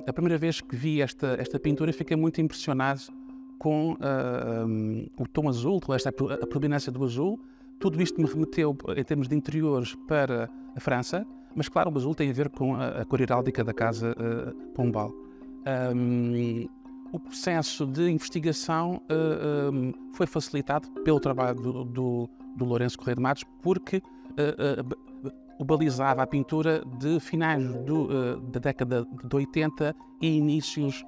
A primeira vez que vi esta pintura, fiquei muito impressionado com o tom azul, com a predominância do azul. Tudo isto me remeteu, em termos de interiores, para a França, mas claro, o azul tem a ver com a cor heráldica da Casa Pombal. O processo de investigação foi facilitado pelo trabalho do Lourenço Correia de Matos, porque o balizava a pintura de finais da década de 80 e inícios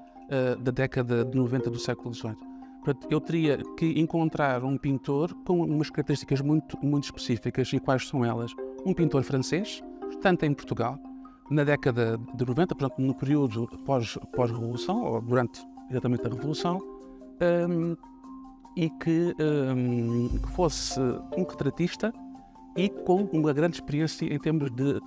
da década de 90 do século XVIII. Portanto, eu teria que encontrar um pintor com umas características muito específicas. E quais são elas? Um pintor francês, estante em Portugal, na década de 90, portanto, no período pós-revolução, ou durante exatamente a Revolução, e que fosse um retratista e com uma grande experiência em termos de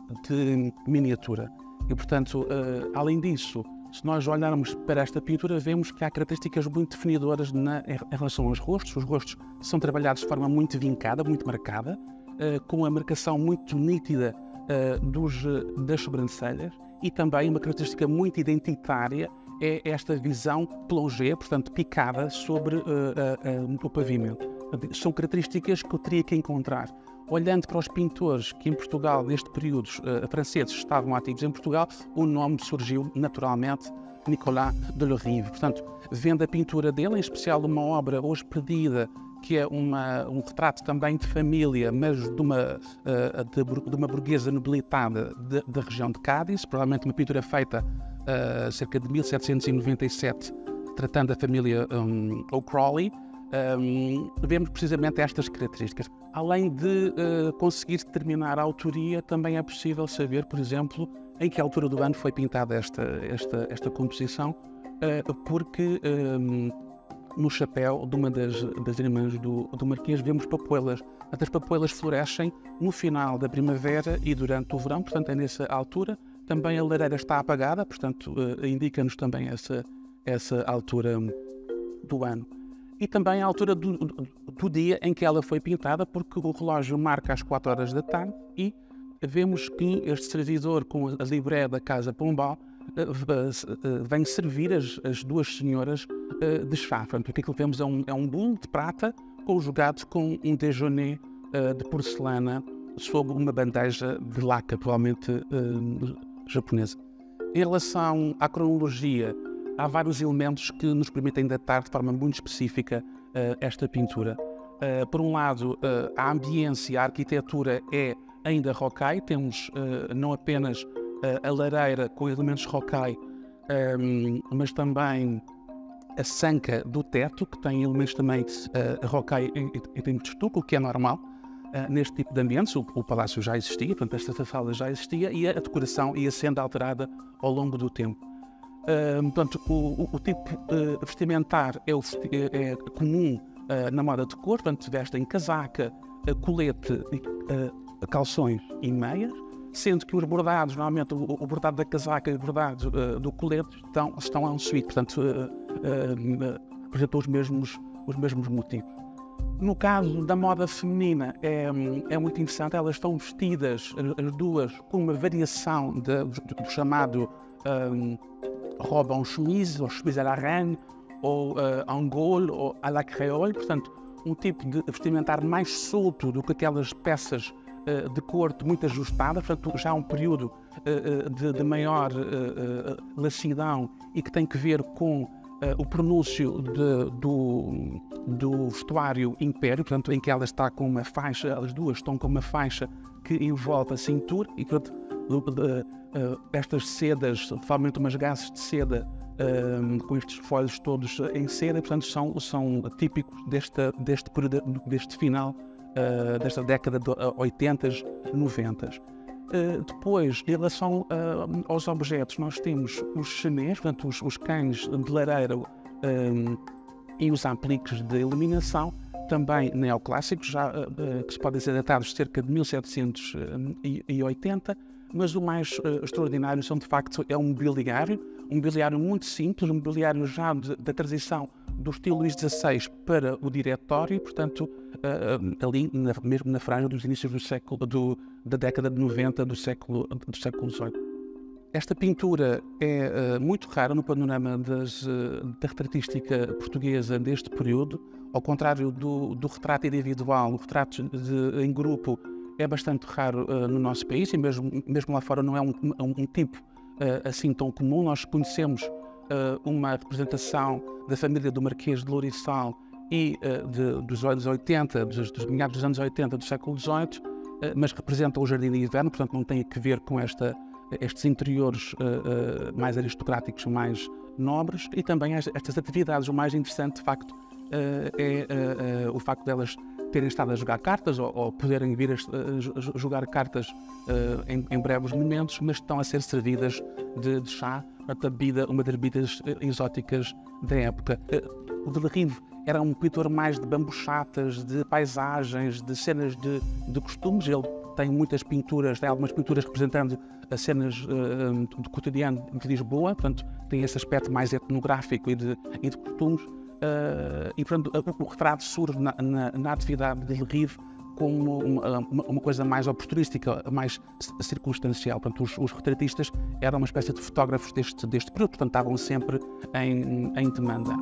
miniatura. E, portanto, além disso, se nós olharmos para esta pintura, vemos que há características muito definidoras em relação aos rostos. Os rostos são trabalhados de forma muito vincada, muito marcada, com a marcação muito nítida das sobrancelhas, e também uma característica muito identitária é esta visão plongée, portanto picada, sobre o pavimento. São características que eu teria que encontrar. Olhando para os pintores que em Portugal, neste período, franceses, estavam ativos em Portugal, o nome surgiu naturalmente, Nicolas de Lerive. Portanto, vendo a pintura dele, em especial uma obra hoje perdida, que é um retrato também de família, mas de uma burguesa nobilitada da região de Cádiz, provavelmente uma pintura feita cerca de 1797, tratando da família O'Crawley. Vemos precisamente estas características. Além de conseguir determinar a autoria, também é possível saber, por exemplo, em que altura do ano foi pintada esta composição, porque no chapéu de uma das irmãs do Marquês vemos papoilas. As papoilas florescem no final da primavera e durante o verão, portanto é nessa altura. Também a lareira está apagada, portanto indica-nos também essa altura do ano. E também a altura do dia em que ela foi pintada, porque o relógio marca as 4 horas da tarde e vemos que este servidor com a libré da Casa Pombal vem servir as duas senhoras de chá. Portanto, aquilo que vemos é um bolo de prata conjugado com um déjeuner de porcelana sob uma bandeja de laca, provavelmente japonesa. Em relação à cronologia, há vários elementos que nos permitem datar de forma muito específica esta pintura. Por um lado, a ambiência, a arquitetura é ainda rocaille. Temos não apenas a lareira com elementos rocaille, mas também a sanca do teto, que tem elementos também rocaille em termos de estuco, o que é normal neste tipo de ambientes. O palácio já existia, portanto esta sala já existia, e a decoração ia sendo alterada ao longo do tempo. Portanto, o tipo vestimentar é comum na moda de cor, portanto vestem casaca, colete, calções e meias, sendo que os bordados, normalmente o bordado da casaca e o bordado do colete estão a um suíte, portanto apresentam os mesmos motivos. No caso da moda feminina é muito interessante. Elas estão vestidas, as duas, com uma variação do chamado robe en chemise, ou chemise à la reine, ou en gaule, ou à la créole, portanto, um tipo de vestimentar mais solto do que aquelas peças de corte muito ajustadas, portanto, já há um período de maior laxidão e que tem que ver com o pronúncio do vestuário império, portanto, em que ela está com uma faixa, elas duas estão com uma faixa que envolve a cintura e, portanto, estas sedas, provavelmente umas gases de seda com estes folhos todos em seda, portanto, são típicos deste final desta década de 80s, 90s. Depois, em relação aos objetos, nós temos os chenês, portanto, os cães de lareira e os apliques de iluminação, também neoclássicos, já, que se podem ser datados cerca de 1780, mas o mais extraordinário são, de facto, é um mobiliário muito simples, um mobiliário já da transição do estilo Luís XVI para o diretório, portanto, ali mesmo na franja dos inícios da década de 90 do século XVIII. Esta pintura é muito rara no panorama da retratística portuguesa deste período, ao contrário do retrato individual. O retrato em grupo é bastante raro no nosso país e mesmo lá fora não é um tipo assim tão comum. Nós conhecemos uma representação da família do Marquês de Lourissal e dos anos 80, dos meados dos anos 80 do século XVIII, mas representa o Jardim de Inverno, portanto não tem a ver com estes interiores mais aristocráticos, mais nobres, e também estas atividades. O mais interessante, de facto, é o facto delas terem estado a jogar cartas ou poderem vir a jogar cartas em breves momentos, mas estão a ser servidas de chá, uma das bebidas exóticas da época. O Delrive era um pintor mais de bambuchatas, de paisagens, de cenas de costumes. Ele tem muitas pinturas, tem algumas pinturas representando as cenas do cotidiano de Lisboa, portanto tem esse aspecto mais etnográfico e de costumes. E portanto o retrato surge na atividade de Delrive como uma coisa mais oportunística, mais circunstancial. Portanto, os retratistas eram uma espécie de fotógrafos deste período, portanto estavam sempre em demanda.